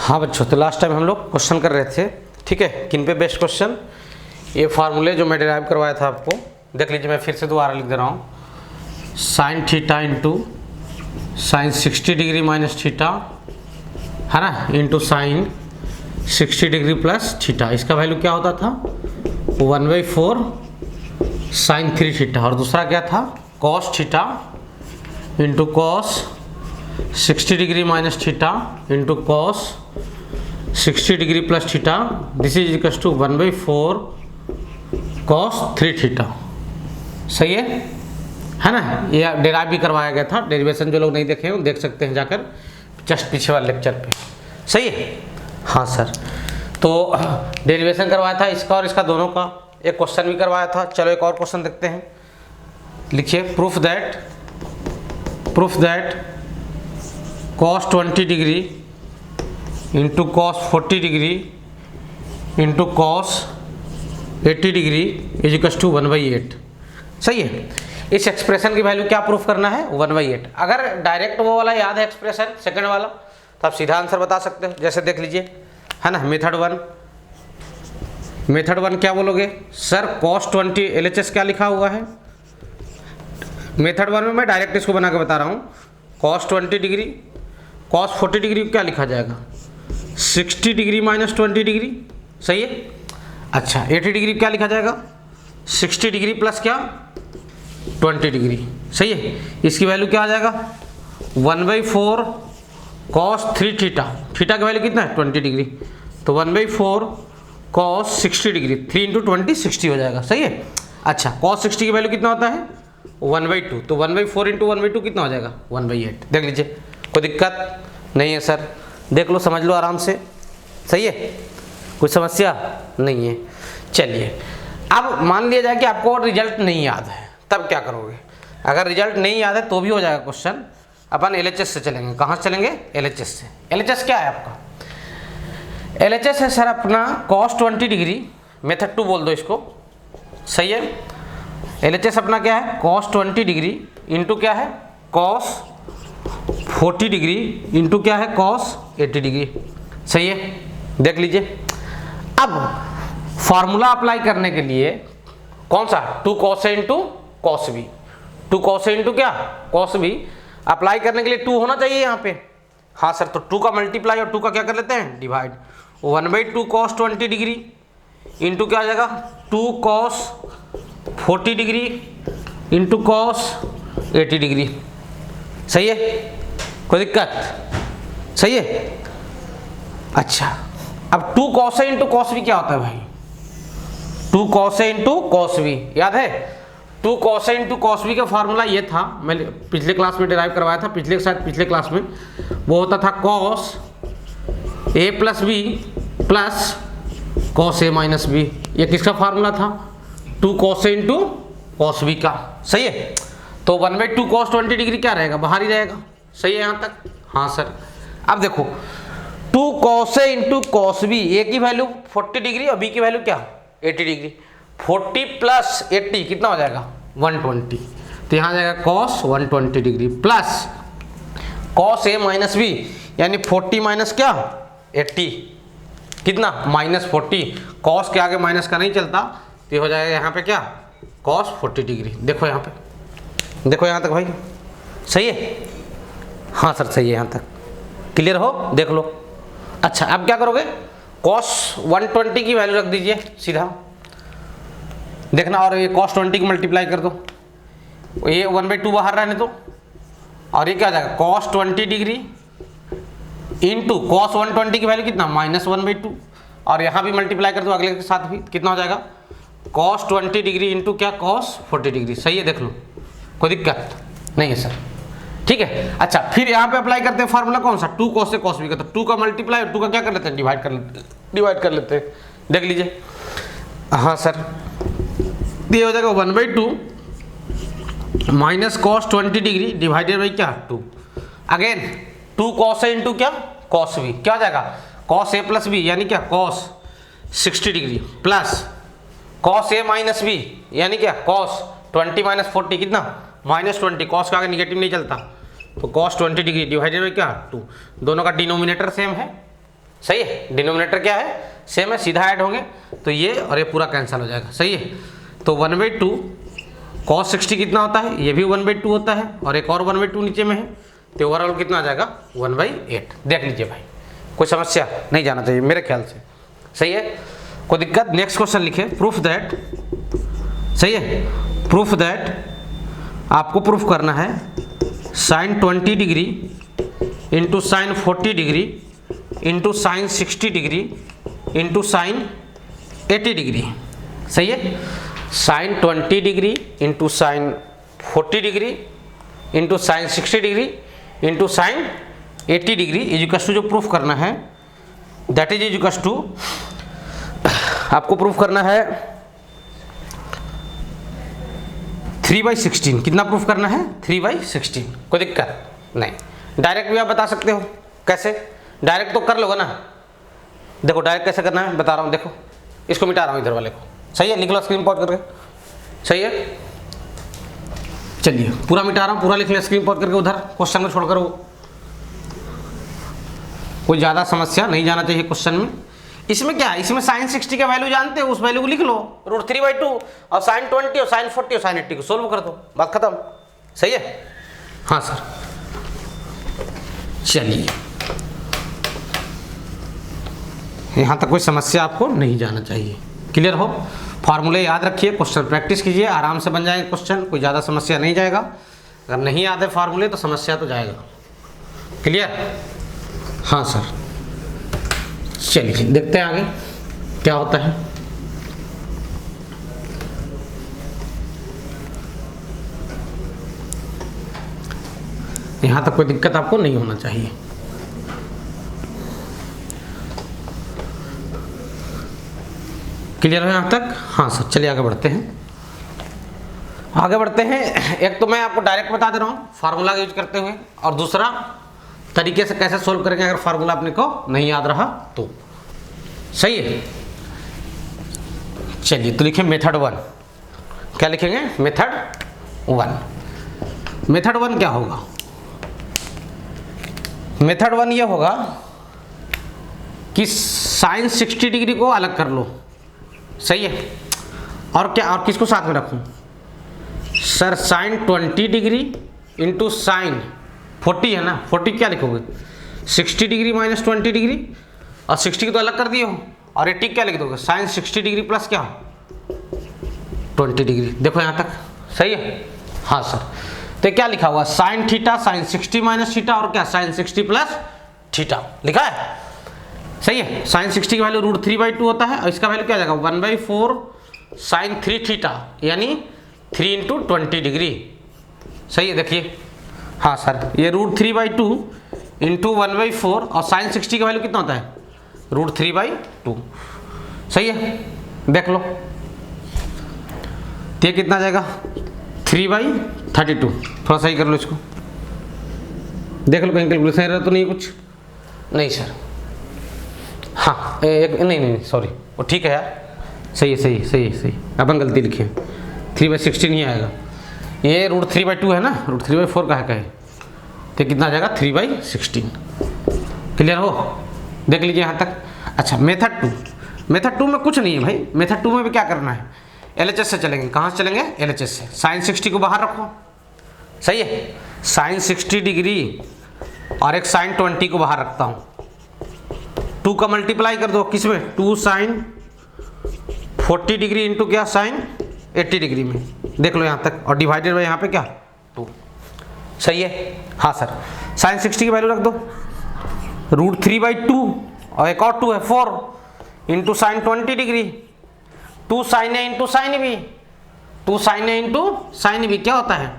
हाँ बच्चों, तो लास्ट टाइम हम लोग क्वेश्चन कर रहे थे, ठीक है। किन पे बेस्ड क्वेश्चन? ये फार्मूले जो मैं डिराइव करवाया था आपको, देख लीजिए। मैं फिर से दोबारा लिख दे रहा हूँ। Sine theta into sine 60 degree minus theta, है ना, into sine 60 degree plus theta. इसका वैल्यू क्या होता था? 1/4 साइन 3 थीटा। और दूसरा क्या था? Cos theta into cos 60 degree minus theta into cos 60 degree plus theta. This is equal to 1/4 cos 3 theta. सही है ना। ये डेराइव भी करवाया गया था। डेरिवेशन जो लोग नहीं देखे हैं देख सकते हैं जाकर जस्ट पीछे वाले लेक्चर पे। सही है, हाँ सर। तो डेरिवेशन करवाया था इसका और इसका दोनों का। एक क्वेश्चन भी करवाया था। चलो एक और क्वेश्चन देखते हैं। लिखिए, proof that cos 20 degree into cos 40 degree into cos 80 degree is equal to 1/8। सही है। इस एक्सप्रेशन की वैल्यू क्या प्रूफ करना है? 1/8। अगर डायरेक्ट वो वाला याद है एक्सप्रेशन सेकंड वाला, तो आप सीधा आंसर बता सकते हो। जैसे देख लीजिए, है ना। मेथड वन क्या बोलोगे? सर cos 20 LHS क्या लिखा हुआ है? मेथड वन में मैं डायरेक्ट इसको बना के बता रहा हूँ। cos 20 डिग्री cos 40 डिग्री क्या लिखा जाएगा? 60 डिग्री माइनस 20 डिग्री। सही है। अच्छा, 80 डिग्री क्या लिखा जाएगा? 60 डिग्री प्लस क्या? 20 डिग्री। सही है। इसकी वैल्यू क्या आ जाएगा? 1/4 cos 3 थीटा। थीटा की वैल्यू कितना है? 20 डिग्री। तो 1/4 cos 60 डिग्री, 3 इंटू 20 60 हो जाएगा। सही है। अच्छा, cos 60 की वैल्यू कितना होता है? 1/2। तो 1/4 इंटू 1/2 कितना हो जाएगा? 1/8। देख लीजिए, कोई दिक्कत नहीं है सर। देख लो, समझ लो आराम से। सही है, कुछ समस्या नहीं है। चलिए, अब मान लिया जाए कि आपको रिजल्ट नहीं याद है, तब क्या करोगे? अगर रिजल्ट नहीं याद है तो भी हो जाएगा क्वेश्चन। अपन LHS से चलेंगे। कहाँ से चलेंगे? LHS से। LHS क्या है आपका? LHS है सर अपना cos 20 डिग्री, मेथड 2 बोल दो इसको। सही है। LHS अपना क्या है? cos 20 डिग्री इंटू क्या है? cos 40 डिग्री इंटू क्या है? cos 80 degree. सही है। देख लीजिए, अब फॉर्मूला अप्लाई करने के लिए कौन सा? 2 cos A into cos B। 2 cos A into क्या? cos B। अप्लाई करने के लिए 2 होना चाहिए यहाँ पे। हाँ सर, तो 2 का मल्टीप्लाई और 2 का क्या कर लेते हैं? डिवाइड। 1/2 cos 20 डिग्री इंटू क्या आ जाएगा? 2 cos 40 degree into cos 80 degree. सही है, कोई दिक्कत? सही है। अच्छा, अब 2 cos A into cos B क्या होता है भाई? 2 cos A into cos B याद है? 2 cos A into cos B का फॉर्मूला ये था, मैं पिछले क्लास में डिराइव करवाया था। पिछले क्लास में वो होता था cos A plus B plus cos A minus B। ये किसका फार्मूला था? 2 cos A into cos B का। सही है। तो 1/2 cos 20 डिग्री क्या रहेगा? बाहर ही रहेगा। सही है यहाँ तक? हाँ सर। अब देखो, 2 cos A into cos B, A की वैल्यू 40 डिग्री और B की वैल्यू क्या? 80 डिग्री। 40 प्लस 80 कितना हो जाएगा? 120। तो यहाँ जाएगा cos 120 degree plus cos A minus B, यानी 40 माइनस क्या? 80 कितना? -40। cos के आगे माइनस का नहीं चलता, तो हो जाएगा यहाँ पे क्या? cos 40 degree. देखो यहाँ पे, देखो यहाँ तक भाई। सही है? हाँ सर सही है। यहाँ तक क्लियर हो? देख लो। अच्छा, अब क्या करोगे? cos 120 की वैल्यू रख दीजिए सीधा, देखना। और ये cos 20 की मल्टीप्लाई कर दो, ये 1/2 बाहर रहने दो। और ये क्या आ जाएगा? cos 20 डिग्री इंटू cos 120 की वैल्यू कितना? -1/2। और यहाँ भी मल्टीप्लाई कर दो अगले के साथ भी, कितना हो जाएगा? cos 20 डिग्री इंटू क्या? cos 40 degree. सही है, देख लो, कोई दिक्कत नहीं है सर। ठीक है। अच्छा, फिर यहाँ पे अप्लाई करते हैं फार्मूला कौन सा? 2 cos A cos B का। तो 2 का मल्टीप्लाई और 2 का क्या कर लेते हैं? डिवाइड कर लेते हैं। देख लीजिए। हाँ सर, ये हो जाएगा 1/2 minus cos 20 degree divided by क्या? 2। अगेन 2 cos A इंटू क्या? cos B। क्या हो जाएगा? cos A प्लस B, यानी क्या? cos 60 degree plus cos A minus B, यानी क्या? cos 20 माइनस 40 कितना? -20। cos का आगे निगेटिव नहीं चलता, तो cos 20 डिग्री डिवाइडेड बाई क्या? 2। दोनों का डिनोमिनेटर सेम है, सही है। डिनोमिनेटर क्या है, सेम है, सीधा ऐड होंगे तो ये और ये पूरा कैंसिल हो जाएगा। सही है। तो 1/2 cos 60 कितना होता है, ये भी 1/2 होता है और एक और 1/2 नीचे में है, तो ओवरऑल कितना आ जाएगा 1/8। देख लीजिए भाई, कोई समस्या नहीं जाना चाहिए मेरे ख्याल से। सही है, कोई दिक्कत। नेक्स्ट क्वेश्चन लिखे, प्रूफ दैट, सही है, प्रूफ दैट आपको प्रूफ करना है sin 20 degree into sine 40 degree into sine 60 degree into sine 80 degree. सही है, sine 20 degree into sine 40 degree into sine 60 degree into sine 80 degree equals to जो proof करना है दैट इज इजिकल्स टू, आपको proof करना है 3/16। कितना प्रूफ करना है, 3/16। कोई दिक्कत नहीं, डायरेक्ट भी आप बता सकते हो। कैसे, डायरेक्ट तो कर लोगे ना। देखो डायरेक्ट कैसे करना है बता रहा हूँ, देखो इसको मिटा रहा हूँ इधर वाले को। सही है, लिख लो स्क्रीन पॉज करके। सही है, चलिए पूरा मिटा रहा हूँ, पूरा लिख लिया स्क्रीन पॉज करके उधर क्वेश्चन में छोड़कर। वो कोई ज़्यादा समस्या नहीं जाना चाहिए क्वेश्चन में। इसमें क्या है, इसमें साइन 60 का वैल्यू जानते हो, उस वैल्यू को लिख लो √3/2 और साइन 20 और साइन 40 और साइन 80 को सोल्व कर दो, बात खत्म। सही है, हाँ सर। चलिए यहाँ तक कोई समस्या आपको नहीं जाना चाहिए, क्लियर हो। फार्मूले याद रखिए, क्वेश्चन प्रैक्टिस कीजिए, आराम से बन जाएंगे क्वेश्चन, कोई ज़्यादा समस्या नहीं जाएगा। अगर नहीं याद है फार्मूले तो समस्या तो जाएगा, क्लियर। हाँ सर, चलिए देखते हैं आगे क्या होता है। यहाँ तक कोई दिक्कत आपको नहीं होना चाहिए। क्लियर है यहाँ तक, हाँ सर। चलिए आगे बढ़ते हैं, आगे बढ़ते हैं। एक तो मैं आपको डायरेक्ट बता दे रहा हूँ फार्मूला यूज करते हुए, और दूसरा तरीके से कैसे सोल्व करेंगे अगर फार्मूला अपने को नहीं याद रहा तो। सही है, चलिए तो लिखें मेथड 1। क्या लिखेंगे, मेथड 1। मेथड 1 क्या होगा, मेथड 1 ये होगा कि साइन 60 डिग्री को अलग कर लो। सही है, और क्या, और किसको साथ में रखूं sir, sine 20 degree into sine 40 है ना, 40 क्या लिखोगे 60 डिग्री माइनस 20 डिग्री, और 60 की तो अलग कर दिए हो, और 80 क्या लिख दोगे, साइन 60 डिग्री प्लस क्या 20 डिग्री। देखो यहाँ तक सही है, हाँ सर। तो क्या लिखा हुआ, sine theta sine 60 minus theta, और क्या साइन 60 प्लस थीटा लिखा है। सही है, साइन 60 की वैल्यू √3/2 होता है, और इसका वैल्यू क्या आ जाएगा 1/4 साइन 3 थीटा, यानी 3 इंटू 20 डिग्री। सही है, देखिए हाँ सर, ये √3/2 इंटू 1/4, और साइन 60 का वैल्यू कितना होता है √3/2। सही है, देख लो तो ये कितना आ जाएगा 3/32। थोड़ा सही कर लो इसको, देख लो कहीं कैलकुलेशन एरर तो नहीं कुछ, नहीं सर। हाँ एक नहीं सॉरी, वो ठीक है यार, सही है सही सही सही, अपन गलती लिखे 3/16 नहीं आएगा, ये √3/2 है ना, √3/4 का है, तो कितना आ जाएगा 3/16। क्लियर हो, देख लीजिए यहाँ तक। अच्छा मेथड 2, मेथड 2 में कुछ नहीं है भाई, मेथड 2 में भी क्या करना है, LHS से चलेंगे। कहाँ से चलेंगे, LHS से। साइन 60 को बाहर रखो, सही है, साइन 60 डिग्री और एक साइन 20 को बाहर रखता हूँ, 2 का मल्टीप्लाई कर दो किसमें, 2 साइन 40 डिग्री इंटू क्या साइन 80 डिग्री में, देख लो यहाँ तक, और डिवाइडेड बाय यहाँ पे क्या 2। सही है, हाँ सर। साइन 60 की वैल्यू रख दो √3/2, और एक और 2 है 4 into sine 20 degree, 2 sine A into sine B, 2 sine A into sine B क्या होता है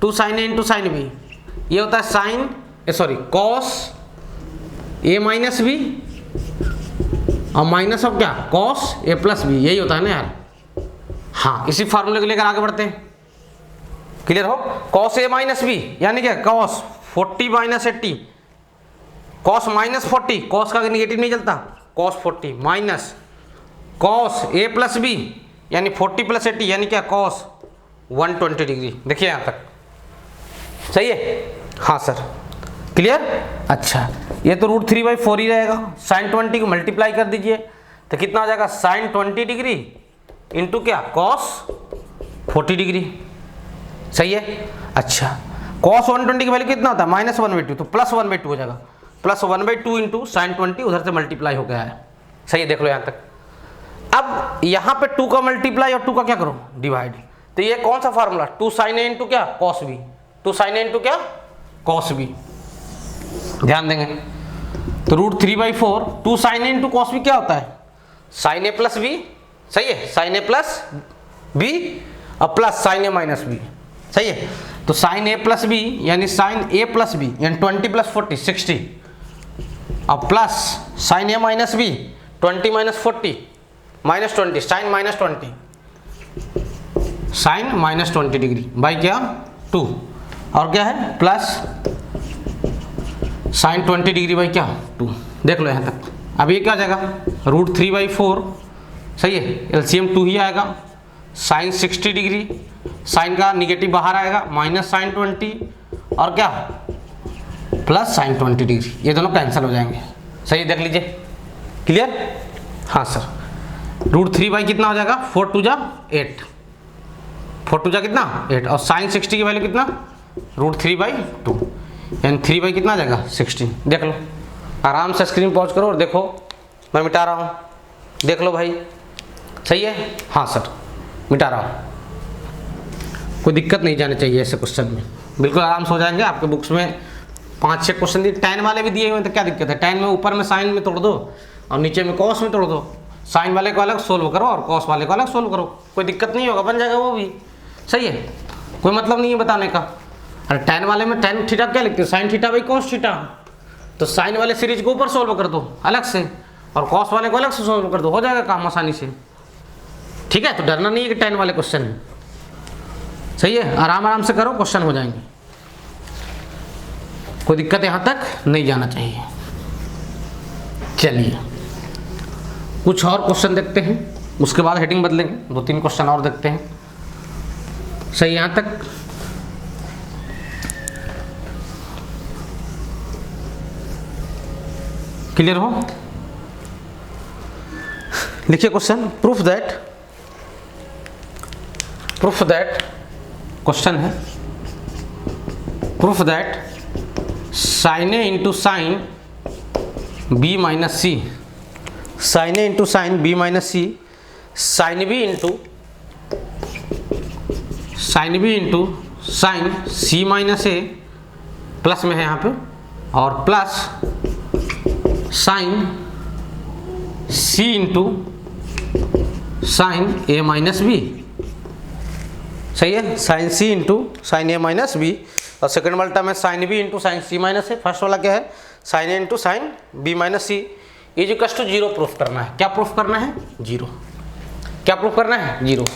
2 sine A into sine B, ये होता है sign sorry cos A minus B, और माइनस ऑफ क्या कॉस ए प्लस बी, यही होता है ना यार। हाँ इसी फार्मूले को लेकर आगे बढ़ते हैं, क्लियर हो। कॉस ए माइनस बी यानी क्या, cos 40 minus 80, cos minus 40, cos का निगेटिव नहीं चलता, cos 40 minus cos A plus B यानी 40 प्लस 80 यानी क्या कॉस 120 डिग्री। देखिए यहाँ तक सही है, हाँ सर, क्लियर। अच्छा ये तो √3/4 ही रहेगा। sin 20 को मल्टीप्लाई कर दीजिए तो कितना हो जाएगा, sin 20 डिग्री इंटू क्या, cos 40 डिग्री। सही है। अच्छा, cos 120 की वैल्यू कितना होता है, -1/2, तो +1/2 हो जाएगा। +1/2 इंटू sin 20 उधर से मल्टीप्लाई हो गया है। सही है, देख लो यहाँ तक। अब यहाँ पे 2 का मल्टीप्लाई और 2 का क्या करो, डिवाइड। तो ये कौन सा फार्मूला, 2 sin A इंटू क्या, cos B, 2 sin A into क्या, cos B। ध्यान देंगे तो √3/4 2 sin A into cos B क्या होता है, sin A प्लस B। सही है, sin A प्लस B और plus sin A minus B। सही है, तो sin A प्लस B यानी sin A प्लस B यानी 20 + 40 60 और plus sin A minus B 20 - 40 -20 sin -20 sin -20 degree by क्या 2 और क्या है प्लस sin 20 डिग्री बाई क्या 2। देख लो यहाँ तक। अब ये क्या आ जाएगा, √3/4। सही है, एलसीएम 2 ही आएगा। sin 60 डिग्री, साइन का निगेटिव बाहर आएगा, माइनस sin 20 और क्या प्लस sin 20 डिग्री। ये दोनों कैंसिल हो जाएंगे। सही है, देख लीजिए, क्लियर। हाँ सर, √3 कितना हो जाएगा, 4 2 जा 8, 4 2 जा कितना 8 और sin 60 की वैल्यू कितना, √3/2 यानी 3 कितना आ जाएगा 16। देख लो, आराम से स्क्रीन पॉज करो और देखो, मैं मिटा रहा हूँ, देख लो भाई। सही है, हाँ सर मिटा रहा हूँ, कोई दिक्कत नहीं जानी चाहिए ऐसे क्वेश्चन में, बिल्कुल आराम से हो जाएंगे। आपके बुक्स में 5-6 क्वेश्चन दिए, tan वाले भी दिए हुए हैं, तो क्या दिक्कत है, tan में ऊपर में sin में तोड़ दो और नीचे में cos में तोड़ दो, sin वाले को अलग सोल्व करो और cos वाले को अलग सोल्व करो, कोई दिक्कत नहीं होगा, बन जाएगा वो भी। सही है, कोई मतलब नहीं है बताने का। अरे tan वाले में tan थीटा क्या लिखते हैं, sin θ/cos थीटा, तो sin वाले सीरीज को ऊपर सोल्व कर दो अलग से और cos वाले को अलग से सोल्व कर दो, हो जाएगा काम आसानी से। ठीक है, तो डरना नहीं है कि tan वाले क्वेश्चन है। सही है, आराम आराम से करो, क्वेश्चन हो जाएंगे, कोई दिक्कत यहाँ तक नहीं जाना चाहिए। चलिए कुछ और क्वेश्चन देखते हैं, उसके बाद हेडिंग बदलेंगे, 2-3 क्वेश्चन और देखते हैं। सही यहाँ तक, क्लियर हो। लिखिए क्वेश्चन, प्रूफ दैट क्वेश्चन है, proof that sin A into sine B minus C, sin A into sine B minus C, sin B into sine C minus A plus में है यहाँ पे और plus sine C into sine A minus B। सही है, sine C into sine A minus B और second वाला term है sine B into sine C minus A। First वाला क्या है, sine A into sine B minus C equals to 0 proof करना है। क्या प्रूफ करना है, 0। क्या प्रूफ करना है, 0।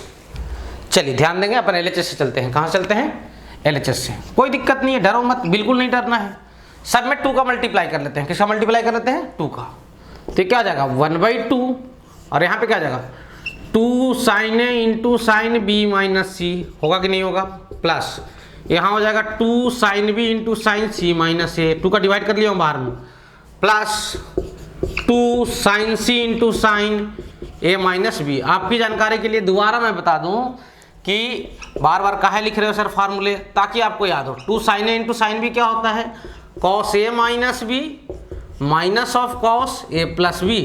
चलिए ध्यान देंगे, अपन LHS से चलते हैं। कहाँ चलते हैं, LHS से। कोई दिक्कत नहीं है, डरो मत, बिल्कुल नहीं डरना है। सब में 2 का मल्टीप्लाई कर लेते हैं। किसका मल्टीप्लाई कर लेते हैं, 2 का। तो क्या आ जाएगा 1/2 और यहाँ पे क्या आ जाएगा 2 sin A into sine B minus C, होगा कि नहीं होगा, प्लस यहाँ हो जाएगा 2 sin B into sine C minus A, 2 का डिवाइड कर लिया हूँ बाहर में, plus 2 sin C into sine A minus B। आपकी जानकारी के लिए दोबारा मैं बता दूँ कि बार बार काहे लिख रहे हो सर फार्मूले, ताकि आपको याद हो। 2 sin A into sine B क्या होता है, cos A minus B minus of cos A plus B।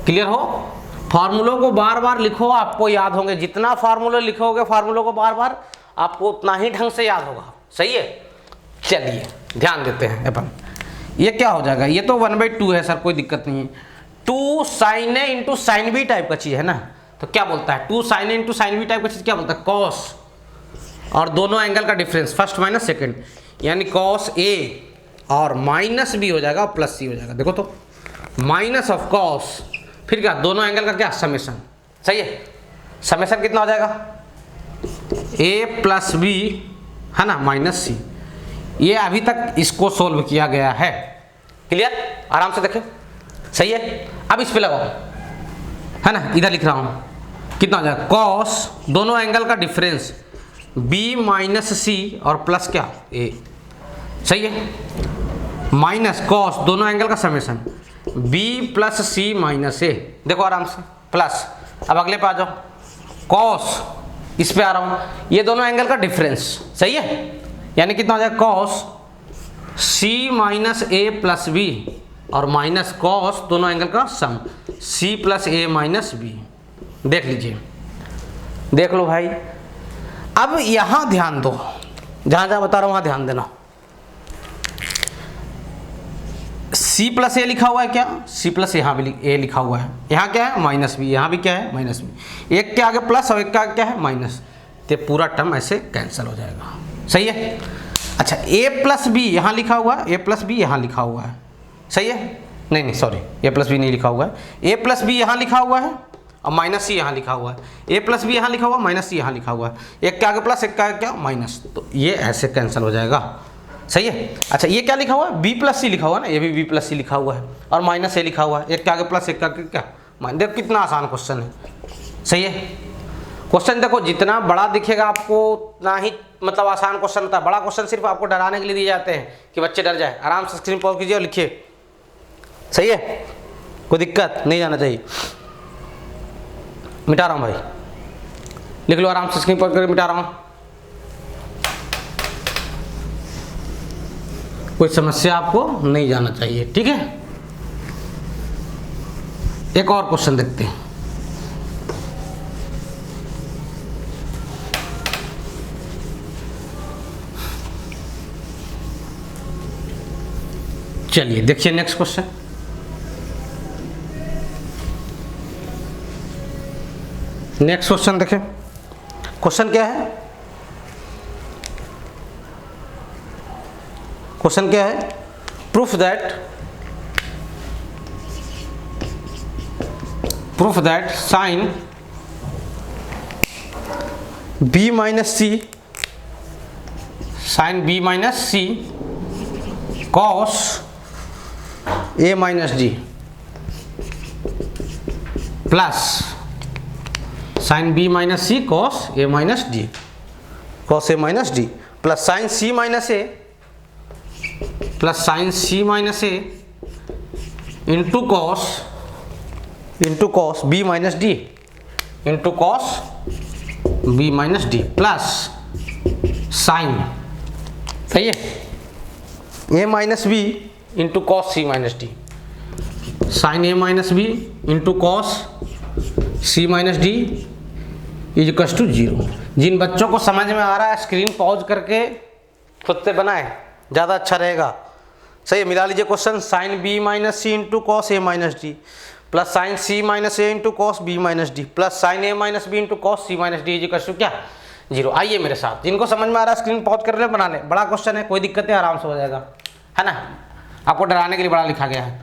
Clear हो, फार्मूलों को बार बार लिखो, आपको याद होंगे। जितना फार्मूला लिखोगे फार्मूलों को बार बार, आपको उतना ही ढंग से याद होगा। सही है, चलिए ध्यान देते हैं अपन। ये क्या हो जाएगा, ये तो 1/2 है सर, कोई दिक्कत नहीं है। 2 sin A into sine B type का चीज़ है ना, तो क्या बोलता है 2 sin A into sine B type का चीज़ क्या बोलता है, cos, और दोनों एंगल का डिफरेंस फर्स्ट माइनस सेकेंड, यानी cos A और माइनस B हो जाएगा और प्लस C हो जाएगा। देखो तो माइनस ऑफ cos, फिर क्या दोनों एंगल का क्या समेशन। सही है, समेशन कितना हो जाएगा A प्लस B है ना माइनस C। ये अभी तक इसको सोल्व किया गया है। क्लियर, आराम से देखें। सही है, अब इस पे लगाओ, है ना, इधर लिख रहा हूं कितना हो जाएगा cos, दोनों एंगल का डिफरेंस B माइनस C और प्लस क्या A। सही है, माइनस कॉस, दोनों एंगल का summation, B plus C minus ए। देखो आराम से प्लस, अब अगले पे आ जाओ, कॉस, इस पे आ रहा हूं, ये दोनों एंगल का डिफरेंस, सही है, यानी कितना हो जाएगा cos C minus A plus B और माइनस कॉस दोनों एंगल का सम सी प्लस ए माइनस बी। देख लीजिए, देख लो भाई। अब यहां ध्यान दो, जहां जहां बता रहा हूं वहां ध्यान देना। सी प्लस ए लिखा हुआ है क्या, सी प्लस यहाँ भी ए लिखा हुआ है, यहाँ क्या है माइनस बी, यहाँ भी क्या है माइनस बी, एक के आगे प्लस और एक का क्या है माइनस, तो पूरा टर्म ऐसे कैंसिल हो जाएगा, सही है। अच्छा ए प्लस बी यहाँ लिखा हुआ है, ए प्लस बी यहाँ लिखा हुआ है, सही है, नहीं नहीं सॉरी, ए प्लस बी नहीं लिखा हुआ है, ए प्लस बी यहाँ लिखा हुआ है और माइनस सी यहाँ लिखा हुआ है, ए प्लस बी यहाँ लिखा हुआ है, माइनस सी यहाँ लिखा हुआ है, एक के आगे प्लस एक के आगे क्या माइनस, तो ये ऐसे कैंसिल हो जाएगा, सही है। अच्छा ये क्या लिखा हुआ है, बी प्लस सी लिखा हुआ है ना, ये भी बी प्लस सी लिखा हुआ है और माइनस ए लिखा हुआ है, एक के आगे प्लस एक के आगे क्या माइनस। देखो कितना आसान क्वेश्चन है, सही है। क्वेश्चन देखो जितना बड़ा दिखेगा आपको उतना ही मतलब आसान क्वेश्चन होता है। बड़ा क्वेश्चन सिर्फ आपको डराने के लिए दिए जाते हैं कि बच्चे डर जाए। आराम से स्क्रीन पॉज कीजिए और लिखिए, सही है, कोई दिक्कत नहीं जाना चाहिए। मिटा रहा हूँ भाई, लिख लो आराम से, स्क्रीन पॉज करके मिटा रहा हूँ। कोई समस्या आपको नहीं जाना चाहिए, ठीक है। एक और क्वेश्चन देखते हैं। चलिए देखिए नेक्स्ट क्वेश्चन। नेक्स्ट क्वेश्चन देखें, क्वेश्चन क्या है, क्वेश्चन क्या है, proof that sine B minus C, sine B minus C cos A minus D plus sine B minus C cos A minus D, cos A minus D plus sine C minus A plus sine C minus A into cos B minus D into cos B minus D plus sine, सही है, A minus B into cos C minus D, sine A minus B into cos C minus D is equals to 0। जिन बच्चों को समझ में आ रहा है screen pause करके खुद से बनाए, ज़्यादा अच्छा रहेगा, सही है। मिला लीजिए question, sine B minus C into cos A minus D plus sine C minus A into cos B minus D plus sine A minus B into cos C minus D is equals to क्या 0। आइए मेरे साथ, जिनको समझ में आ रहा है screen pause कर ले, बना ले। बड़ा क्वेश्चन है, कोई दिक्कत है, आराम से हो जाएगा, है ना, आपको डराने के लिए बड़ा लिखा गया है।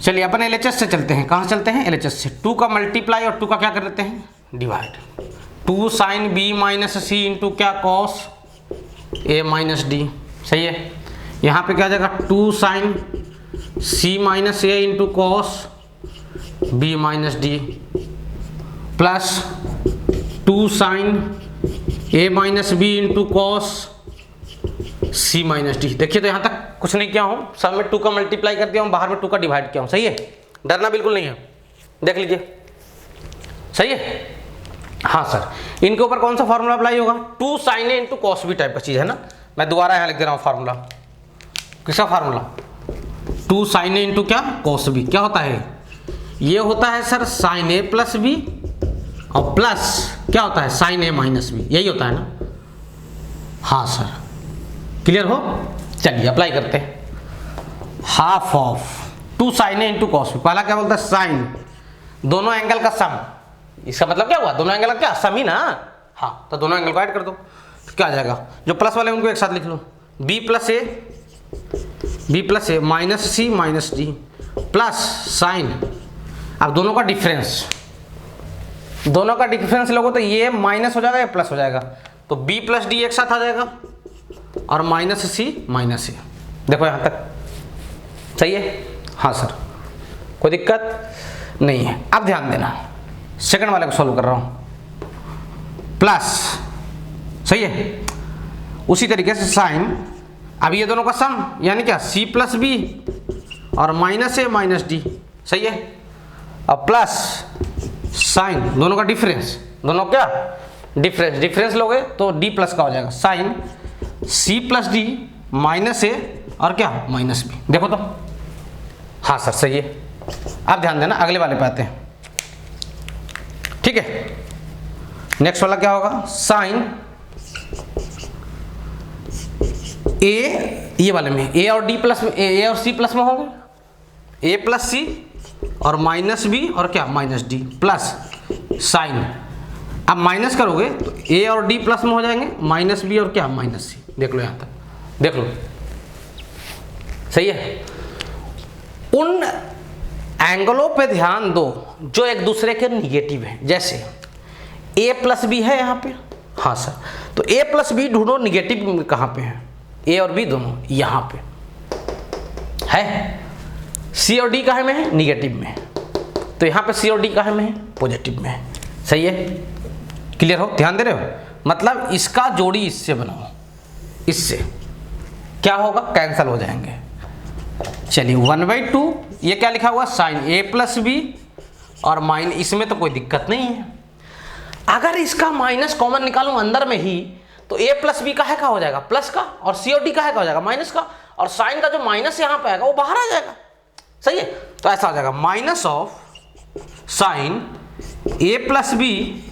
चलिए अपन एलएचएस से चलते हैं। कहाँ चलते हैं, एलएचएस से। 2 का मल्टीप्लाई और 2 का क्या कर देते हैं divide, 2 sine B minus C into क्या कॉस ए माइनस डी, सही है। यहाँ पे क्या आ जाएगा 2 sine C minus A into cos B minus D plus 2 sine A minus B into cos C minus D. देखिए तो यहाँ तक कुछ नहीं किया हूँ, सब में 2 का मल्टीप्लाई कर दिया हूँ, बाहर में 2 का डिवाइड किया हूँ, सही है, डरना बिल्कुल नहीं है। देख लीजिए, सही है। हाँ सर, इनके ऊपर कौन सा फार्मूला अप्लाई होगा, 2 sine A into cos B type का चीज़ है ना। मैं दोबारा यहाँ लिख दे रहा हूँ फार्मूला, किसका फार्मूला, 2 साइन ए इंटू क्या कॉस बी, क्या होता है ये होता है सर साइन ए प्लस बी और प्लस क्या होता है साइन ए माइनस बी, यही होता है ना। हाँ सर, क्लियर हो। चलिए अप्लाई करते हैं, half of 2 sine A into cos B, पहला क्या बोलता है साइन, दोनों एंगल का सम, इसका मतलब क्या हुआ दोनों एंगल का क्या सम ही ना। हाँ तो दोनों एंगल को ऐड कर दो, तो क्या आ जाएगा, जो प्लस वाले उनको एक साथ लिख लो, बी प्लस ए minus C minus D plus sign, अब दोनों का डिफरेंस लोगों तो ये माइनस हो जाएगा या प्लस हो जाएगा, तो बी प्लस डी एक साथ आ जाएगा और माइनस सी माइनस ए। देखो यहाँ तक सही है। हाँ सर, कोई दिक्कत नहीं है। अब ध्यान देना, सेकंड वाले को सॉल्व कर रहा हूँ, प्लस, सही है। उसी तरीके से साइन, अब ये दोनों का सम यानी क्या सी प्लस बी और माइनस ए माइनस डी, सही है। अब प्लस साइन दोनों का डिफरेंस, दोनों क्या डिफरेंस, डिफरेंस लोगे तो डी प्लस का हो जाएगा, sine C plus D minus A और क्या माइनस बी। देखो तो हाँ सर सही है। अब ध्यान देना अगले वाले पे आते हैं, ठीक है। नेक्स्ट वाला क्या होगा, साइन ए, ये वाले में ए और डी प्लस में, ए और सी प्लस में होंगे, ए प्लस सी और माइनस बी और क्या माइनस डी प्लस साइन। अब माइनस करोगे तो ए और डी प्लस में हो जाएंगे, माइनस बी और क्या माइनस सी। देख लो यहाँ तक, देख लो सही है। उन एंगलों पे ध्यान दो जो एक दूसरे के निगेटिव हैं, जैसे a प्लस बी है यहाँ पे, हाँ सर, तो a प्लस बी ढूंढो निगेटिव में कहाँ पे है, a और b दोनों यहाँ पे है। c और d कहाँ में है, निगेटिव में है, तो यहाँ पे c और d कहाँ में है, पॉजिटिव में है, सही है। क्लियर हो, ध्यान दे रहे हो। मतलब इसका जोड़ी इससे बनाओ, इससे क्या होगा, कैंसल हो जाएंगे। चलिए 1/2 ये क्या लिखा हुआ, साइन a प्लस बी और माइन, इसमें तो कोई दिक्कत नहीं है। अगर इसका माइनस कॉमन निकालूं अंदर में ही तो a प्लस बी का है क्या हो जाएगा प्लस का, और c और d का है क्या हो जाएगा माइनस का, और साइन का जो माइनस यहाँ पे आएगा वो बाहर आ जाएगा, सही है। तो ऐसा हो जाएगा minus of sine a plus B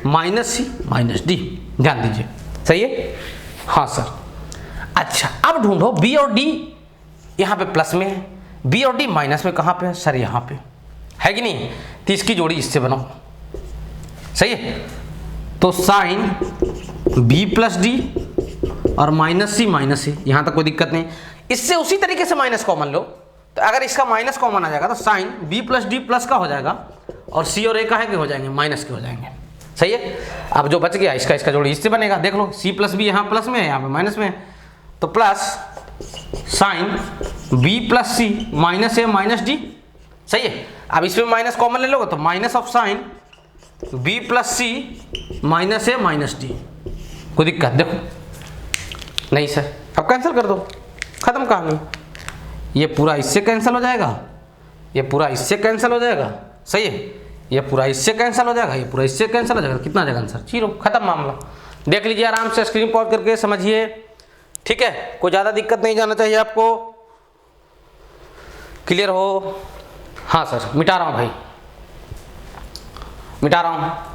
minus C minus D, ध्यान दीजिए, सही है। हाँ सर। अच्छा अब ढूंढो b और d, यहाँ पे प्लस में है, b और d माइनस में कहाँ पे है सर, यहाँ पे है कि नहीं, तो इसकी जोड़ी इससे बनाओ, सही है। तो साइन b प्लस डी और माइनस सी माइनस सी, यहाँ तक कोई दिक्कत नहीं। इससे उसी तरीके से माइनस कॉमन लो, तो अगर इसका माइनस कॉमन आ जाएगा तो sine b plus D plus का हो जाएगा और c और a का है कि हो जाएंगे माइनस के हो जाएंगे, सही है। अब जो बच गया इसका जोड़ी इससे बनेगा, देख लो c प्लस बी यहाँ प्लस में है, यहाँ पे माइनस में है, तो plus sine b plus C minus A minus D, सही है। अब इसमें माइनस कॉमन ले लोगे तो minus of sine b plus C minus A minus D, कोई दिक्कत देखो नहीं सर। अब कैंसिल कर दो, खत्म कहानी। ये पूरा इससे कैंसिल हो जाएगा, ये पूरा इससे कैंसिल हो जाएगा, सही है। ये पूरा इससे कैंसिल हो जाएगा, ये पूरा इससे कैंसिल हो जाएगा, कितना आ जाएगा आंसर 0, खत्म मामला। देख लीजिए आराम से, स्क्रीन पॉज करके समझिए, ठीक है। कोई ज़्यादा दिक्कत नहीं जाना चाहिए आपको, क्लियर हो। हाँ सर मिटा रहा हूँ भाई, मिटा रहा हूँ,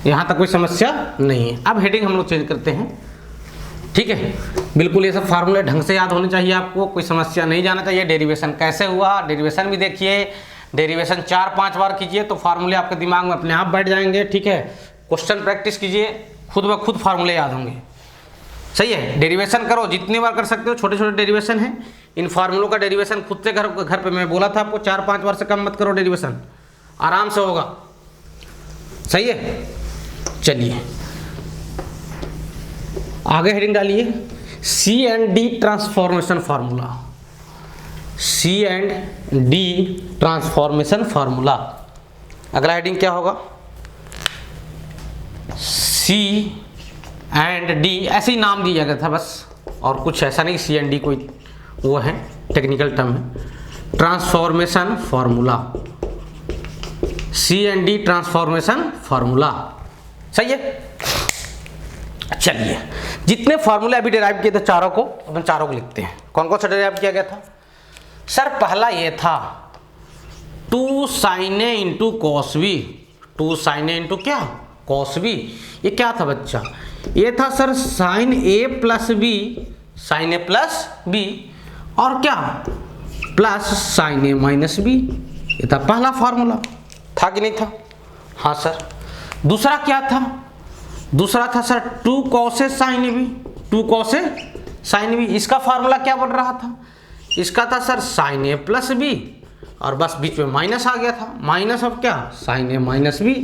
यहाँ तक कोई समस्या नहीं है। अब हेडिंग हम लोग चेंज करते हैं, ठीक है। बिल्कुल ये सब फार्मूले ढंग से याद होने चाहिए आपको, कोई समस्या नहीं जाना चाहिए। डेरिवेशन कैसे हुआ, डेरिवेशन भी देखिए, डेरिवेशन 4-5 बार कीजिए तो फार्मूले आपके दिमाग में अपने आप बैठ जाएंगे, ठीक है। क्वेश्चन प्रैक्टिस कीजिए, खुद ब खुद फार्मूले याद होंगे, सही है। डेरिवेशन करो जितनी बार कर सकते हो, छोटे छोटे डेरिवेशन हैं, इन फार्मूलों का डेरिवेशन खुद से घर पे मैं बोला था आपको 4-5 बार से कम मत करो, डेरिवेशन आराम से होगा, सही है। चलिए आगे हेडिंग डालिए, C एंड D ट्रांसफॉर्मेशन फार्मूला, C एंड D ट्रांसफॉर्मेशन फार्मूला। अगला हेडिंग क्या होगा, C एंड D, ऐसे ही नाम दिया गया था बस, और कुछ ऐसा नहीं। C एंड D कोई वो है टेक्निकल टर्म है, ट्रांसफॉर्मेशन फार्मूला, C एंड D ट्रांसफॉर्मेशन फार्मूला, सही है। चलिए जितने फार्मूले अभी डिराइव किए थे चारों को, अपन चारों को लिखते हैं। कौन कौन सा डिराइव किया गया था सर, पहला ये था 2 sin A into cos B, 2 sin A into क्या कॉस बी। ये क्या था बच्चा, ये था sir sine A plus B, sine A plus B और क्या plus sine A minus B. ये था पहला फार्मूला, था कि नहीं था, हाँ सर। दूसरा क्या था, दूसरा था sir 2 cos A sin B, 2 cos A sin B। इसका फार्मूला क्या बन रहा था, इसका था sir sine A plus B और बस बीच में माइनस आ गया था, माइनस ऑफ क्या साइन A माइनस बी,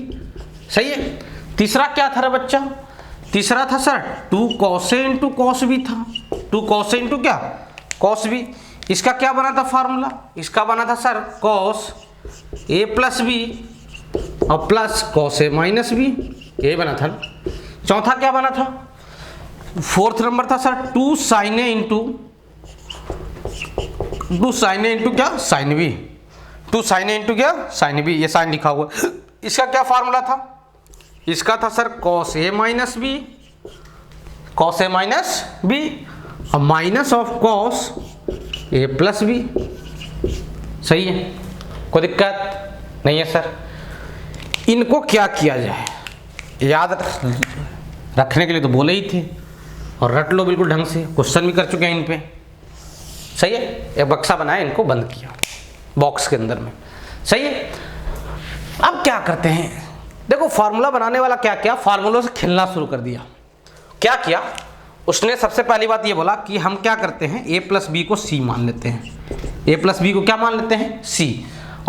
सही है। तीसरा क्या था रे बच्चा, तीसरा था sir 2 cos A into cos B था, 2 cos A इंटू क्या कॉस बी। इसका क्या बना था फार्मूला, इसका बना था sir cos A plus B और plus cos A minus B, यही बना था। चौथा क्या बना था, फोर्थ नंबर था सर 2 sin A इंटू क्या sin B, 2 sin A into क्या sin B, ये साइन लिखा हुआ। इसका क्या फार्मूला था? इसका था sir cos A minus B, cos A minus B और minus of cos A plus B. सही है, कोई दिक्कत नहीं है सर। इनको क्या किया जाए, याद रखने के लिए तो बोले ही थे, और रट लो बिल्कुल ढंग से, क्वेश्चन भी कर चुके हैं इन पे। सही है, एक बक्सा बनाया, इनको बंद किया बॉक्स के अंदर में। सही है, अब क्या करते हैं, देखो फार्मूला बनाने वाला क्या किया, फार्मूलों से खेलना शुरू कर दिया। क्या किया उसने, सबसे पहली बात ये बोला कि हम क्या करते हैं, a प्लस बी को c मान लेते हैं। a प्लस बी को क्या मान लेते हैं, c,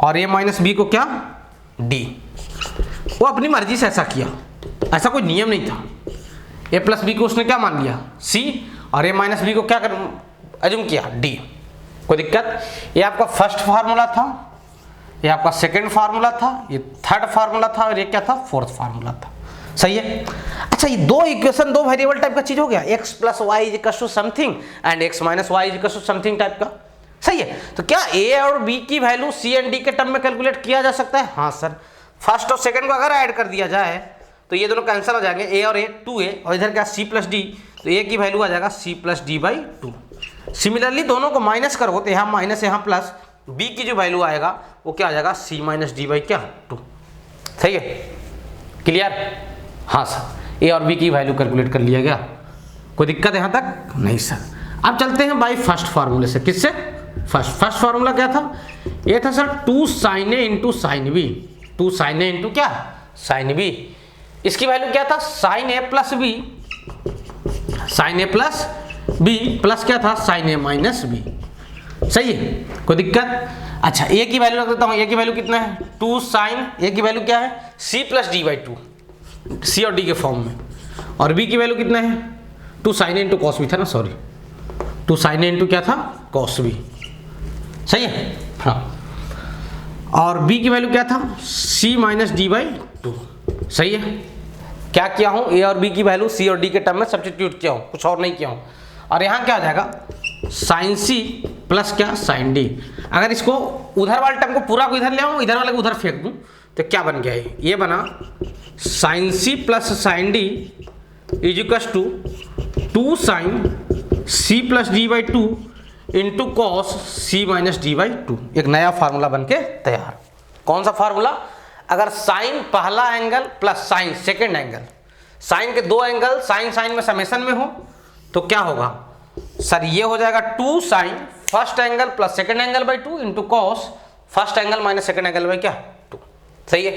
और a माइनस बी को क्या, d। वो अपनी मर्जी से ऐसा किया, ऐसा कोई नियम नहीं था। a प्लस बी को उसने क्या मान लिया, c, और a माइनस बी को क्या कर अज्यूम किया, d। कोई दिक्कत? ये आपका फर्स्ट फार्मूला था, ये आपका सेकंड फार्मूला था, ये थर्ड फार्मूला था, और ये क्या था, फोर्थ फार्मूला था। सही है। अच्छा, ये दो इक्वेशन, दो वेरिएबल टाइप का चीज हो गया, x plus Y is equal to something and x minus Y is equal to something type का। सही है, तो क्या a और b की वैल्यू c एंड d के टर्म में कैलकुलेट किया जा सकता है? हाँ सर, फर्स्ट और सेकंड को अगर ऐड कर दिया जाए तो ये दोनों कैंसिल हो जाएंगे, a और a 2a, और इधर क्या c प्लस d, तो a की वैल्यू आ जाएगा c plus D by 2। Similarly दोनों को माइनस करो तो यहाँ माइनस यहाँ प्लस, b की जो वैल्यू आएगा वो क्या आ जाएगा, c माइनस डी बाई क्या 2। सही है, क्लियर? हाँ सर, a और b की वैल्यू कैलकुलेट कर लिया गया, कोई दिक्कत है यहाँ तक? नहीं सर। अब चलते हैं बाई फर्स्ट फार्मूले से। किससे? फर्स्ट फार्मूला क्या था, ये था sir 2 sin A into sine B, 2 sin A into क्या, साइन बी। इसकी वैल्यू क्या था, sin A plus B, sin A plus B plus क्या था, sin A माइनस बी। सही है, कोई दिक्कत? अच्छा, a की वैल्यू रख देता हूँ, a की वैल्यू कितना है, 2 sin, a की वैल्यू क्या है, c plus D by 2, c और d के फॉर्म में, और b की वैल्यू कितना है, 2 sin A into cos B था ना, सॉरी 2 sin A इंटू क्या था, कॉस बी। सही है, हाँ, और b की वैल्यू क्या था, c माइनस डी बाई 2। सही है, क्या किया हूँ, a और b की वैल्यू c और d के टर्म में सब्स्टिट्यूट किया हूँ, कुछ और नहीं किया हूँ। और यहाँ क्या आ जाएगा, साइन c प्लस क्या, साइन d। अगर इसको उधर वाले टर्म को पूरा को इधर ले आऊँ, इधर वाले को उधर फेंक दूँ, तो क्या बन गया है, ये बना sine c plus sine d is equal to 2 sine c plus D by 2 into cos c minus D by 2। एक नया फार्मूला बन के तैयार। कौन सा फार्मूला, अगर साइन पहला angle plus sine second angle, sine के दो एंगल साइन साइन में समेशन में हो तो क्या होगा सर, ये हो जाएगा 2 sine first angle plus second angle by 2 into cos first angle minus second angle by क्या 2। सही है,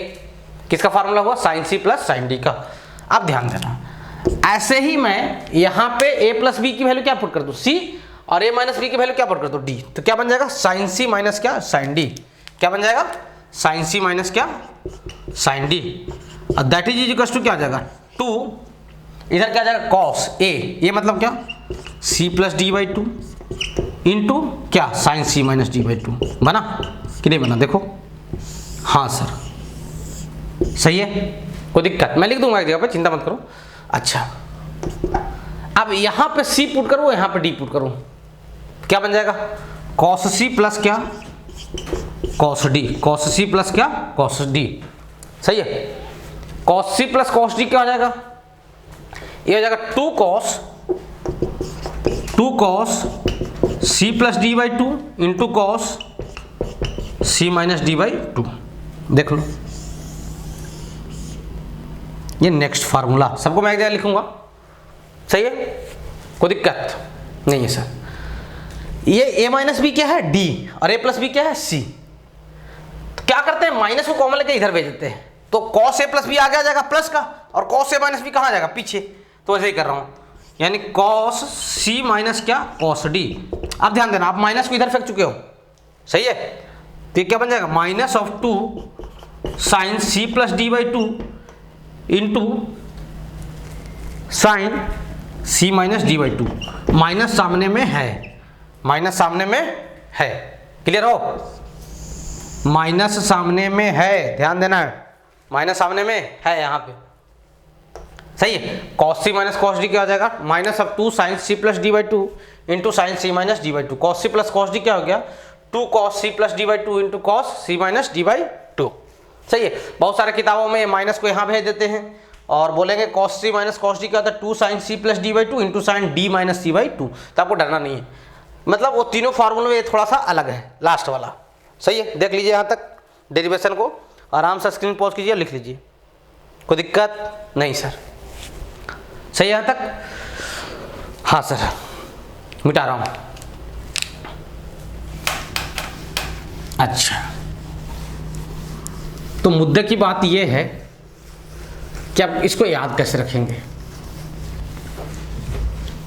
किसका फार्मूला हुआ, sine C plus sine D का। अब ध्यान देना, ऐसे ही मैं यहाँ पे a प्लस बी की वैल्यू क्या पुट कर दूँ, c, और a माइनस बी की वैल्यू क्या पुट कर दूँ, d, तो क्या बन जाएगा, साइन सी माइनस क्या, साइन डी। क्या बन जाएगा, साइन सी माइनस क्या, साइन डी, और दैट इज इक्वल टू क्या आ जाएगा 2, इधर क्या आ जाएगा कॉस a, ये मतलब क्या, c plus D by 2 into क्या, sine c minus D by 2। बना कि नहीं बना, देखो। हाँ सर, सही है, कोई दिक्कत, मैं लिख दूंगा एक जगह पे, चिंता मत करो। अच्छा, अब यहाँ पे c पुट करूँ, यहाँ पे d पुट करूँ, क्या बन जाएगा, cos c प्लस क्या, cos d, cos c plus क्या, cos d। सही है, cos c plus cos d क्या हो जाएगा, ये हो जाएगा 2 cos c plus D by 2 into cos c minus D by 2। देख लो, ये नेक्स्ट फार्मूला, सबको मैं एक जगह लिखूंगा। सही है, कोई दिक्कत नहीं है सर। ये a माइनस बी क्या है, d, और a प्लस बी क्या है, c। तो क्या करते हैं, माइनस को कॉमन लेके इधर भेज देते हैं, तो cos a प्लस बी आगे आ जाएगा प्लस का, और cos a माइनस बी कहाँ आ जाएगा, पीछे। तो ऐसे ही कर रहा हूँ, यानी cos c माइनस क्या, cos d। अब ध्यान देना, आप माइनस को इधर फेंक चुके हो। सही है, तो क्या बन जाएगा, minus of 2 sine c plus D by 2 into sine c minus D by 2। Minus सामने में है, माइनस सामने में है, क्लियर हो, माइनस सामने में है, ध्यान देना है, माइनस सामने में है यहाँ पे। सही है। Cos C minus cos D क्या हो जाएगा, माइनस अब 2 sine C plus D by two into sine C minus D by two. Cos C plus cos D क्या हो गया, 2 cos C plus D by two into cos C minus D by two. सही है। बहुत सारे किताबों में minus को यहाँ भेज देते हैं और बोलेंगे cos C minus cos D क्या होता है, 2 sine C plus D by two into sine D minus C by two. तो आपको डरना नहीं है, मतलब वो तीनों फार्मूले में थोड़ा सा अलग है लास्ट वाला। सही है, देख लीजिए यहाँ तक डेरिवेशन को, आराम से स्क्रीन पॉज कीजिए, लिख लीजिए, कोई दिक्कत नहीं सर। सही है यहाँ तक? हाँ सर, मिटा रहा हूँ। अच्छा, तो मुद्दे की बात यह है कि आप इसको याद कैसे रखेंगे,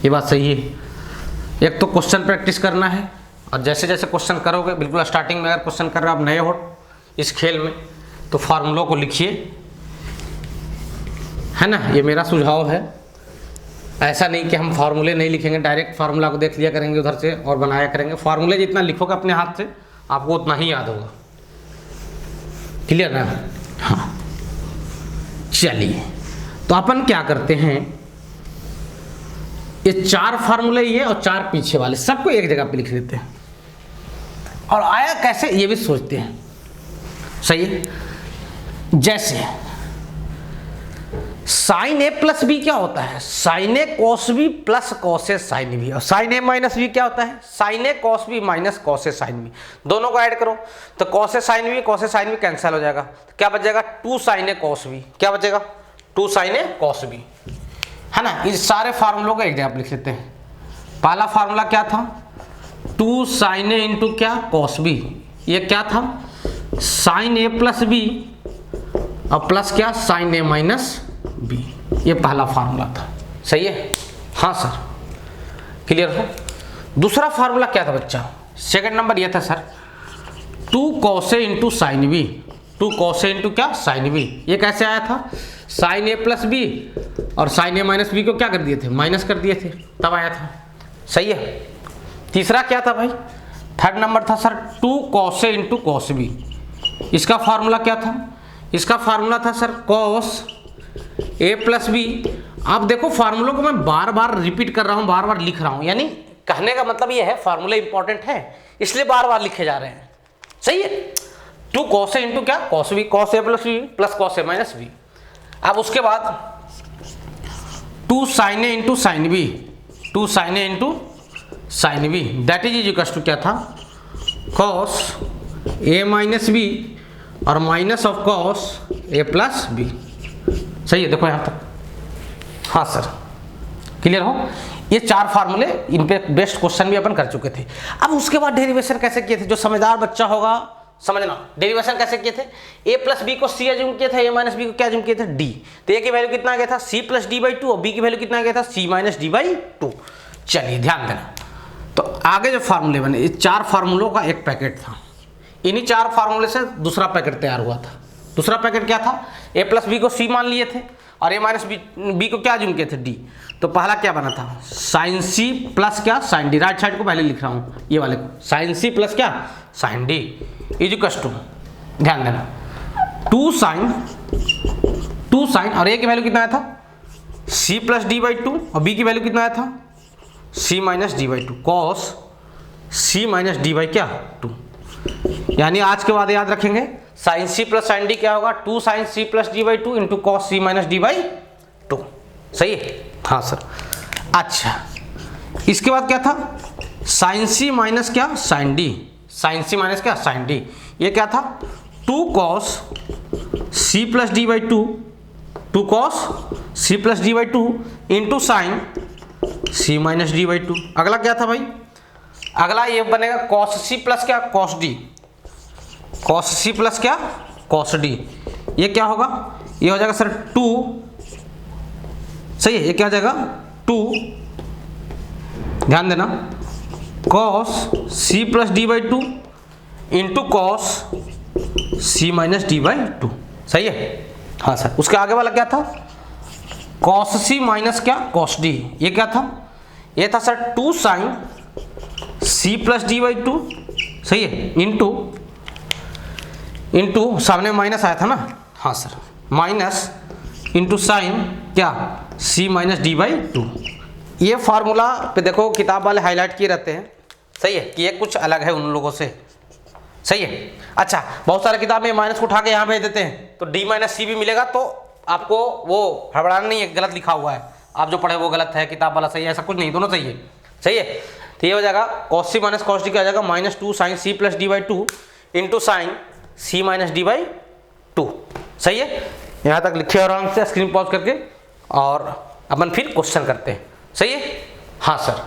ये बात सही है। एक तो क्वेश्चन प्रैक्टिस करना है, और जैसे जैसे क्वेश्चन करोगे, बिल्कुल स्टार्टिंग में अगर क्वेश्चन कर रहे हो, आप नए हो इस खेल में, तो फार्मूलों को लिखिए, है ना। ये मेरा सुझाव है। ऐसा नहीं कि हम फार्मूले नहीं लिखेंगे, डायरेक्ट फार्मूला को देख लिया करेंगे उधर से और बनाया करेंगे। फार्मूले जितना लिखोगे अपने हाथ से आपको उतना ही याद होगा। क्लियर ना? हाँ, चलिए, तो अपन क्या करते हैं, ये 4 फार्मूले ये और 4 पीछे वाले सबको एक जगह पे लिख देते हैं, और आया कैसे ये भी सोचते हैं। सही है। जैसे साइन ए प्लस बी क्या होता है, साइन ए कॉस बी प्लस कॉस ए साइन बी, और साइन ए माइनस बी क्या होता है, sign A cos B minus cos A sine B. दोनों को ऐड करो तो cos A sine B cancel हो जाएगा, तो क्या बचेगा, 2 साइन ए कॉस बी। क्या बचेगा, 2 साइन ए कॉस बी, है ना। इस सारे फार्मूलों को एक जगह लिख लेते हैं। पहला फार्मूला क्या था, 2 साइन ए इंटू क्या, कॉस बी। ये क्या था, साइन ए प्लस बी और प्लस क्या, साइन ए माइनस बी। ये पहला फार्मूला था। सही है। हाँ सर, क्लियर हो। दूसरा फार्मूला क्या था बच्चा, सेकंड नंबर ये था sir, 2 cos A into sine B. 2 cos A into क्या, साइन बी। ये कैसे आया था, साइन ए प्लस बी और साइन ए माइनस बी को क्या कर दिए थे, माइनस कर दिए थे, तब आया था। सही है। तीसरा क्या था भाई, थर्ड नंबर था sir, 2 cos A into cos B. इसका फार्मूला क्या था, इसका फार्मूला था sir cos A plus B. आप देखो फार्मूलों को मैं बार बार रिपीट कर रहा हूँ, बार बार लिख रहा हूँ, यानी कहने का मतलब ये है फार्मूले इंपॉर्टेंट है इसलिए बार बार लिखे जा रहे हैं। सही है। 2 कॉस ए इंटू क्या, cos B, cos A plus B plus cos A minus B. अब उसके बाद 2 sine A into sine B, 2 sine A into sine B, that is equal to क्या था, कॉस ए माइनस बी और minus of cos A plus B. सही है, देखो यहाँ तक। हाँ सर, क्लियर हो। ये 4 फार्मूले, इन पे बेस्ट क्वेश्चन भी अपन कर चुके थे। अब उसके बाद डेरिवेशन कैसे किए थे, जो समझदार बच्चा होगा समझना, डेरिवेशन कैसे किए थे, ए प्लस बी को सी एज्यूम किया था, ए माइनस बी को क्या एज्यूम किया था, डी। तो ए की वैल्यू कितना आ गया था, C plus D by two, और बी की वैल्यू कितना आ गया था, C minus D by two. चलिए ध्यान देना, तो आगे जो फार्मूले बने, ये 4 फार्मूलों का एक पैकेट था। इन्हीं 4 फार्मूले से दूसरा पैकेट तैयार हुआ था। दूसरा पैकेट क्या था, ए प्लस बी को सी मान लिए थे और ए माइनस बी को क्या एज्यूम किए थे, डी। तो पहला क्या बना था, साइन सी प्लस क्या, साइन डी। राइट साइड को पहले लिख रहा हूँ, ये वाले को, साइन सी प्लस क्या, sine D is equal to, ध्यान देना, 2 साइन और ए की वैल्यू कितना आया था, C plus D by two, और बी की वैल्यू कितना आया था, C minus D by two, cos C minus D by क्या, 2। यानी आज के बाद याद रखेंगे, sine C plus sine D क्या होगा, 2 sine C plus D by two into cos C minus D by two. सही है। हाँ सर। अच्छा, इसके बाद क्या था, साइन सी माइनस क्या, sine D, sign C minus क्या, साइन डी। ये क्या था, 2 cos C plus D by two, 2 cos C plus D by two into sine C minus D by two. अगला क्या था भाई, अगला ये बनेगा कॉस सी प्लस क्या, cos D, cos C plus क्या, कॉस डी। ये क्या होगा, ये हो जाएगा सर 2। सही है, ये क्या हो जाएगा 2, ध्यान देना, cos C plus D by two into cos C minus D by two. सही है। हाँ सर। उसके आगे वाला क्या था, कॉस सी माइनस क्या, कॉस डी। ये क्या था, ये था sir 2 sine C plus D by two. सही है, इंटू सामने माइनस आया था ना, हाँ सर, माइनस इंटू साइन क्या c minus D by two. ये फार्मूला पे देखो किताब वाले हाईलाइट किए रहते हैं, सही है, कि ये कुछ अलग है उन लोगों से, सही है। अच्छा, बहुत सारे किताब में माइनस को उठा के यहाँ भेज देते हैं तो डी माइनस सी भी मिलेगा, तो आपको वो हड़बड़ाना नहीं है, गलत लिखा हुआ है, आप जो पढ़े वो गलत है, किताब वाला सही है, ऐसा कुछ नहीं, दोनों सही है, सही है। तो ये हो जाएगा cos C minus cos D क्या आ जाएगा, minus two sine C plus D by two into sine C minus D by two, सही है। यहाँ तक लिखे और आराम से स्क्रीन पॉज करके, और अपन फिर क्वेश्चन करते हैं, सही है। हाँ सर।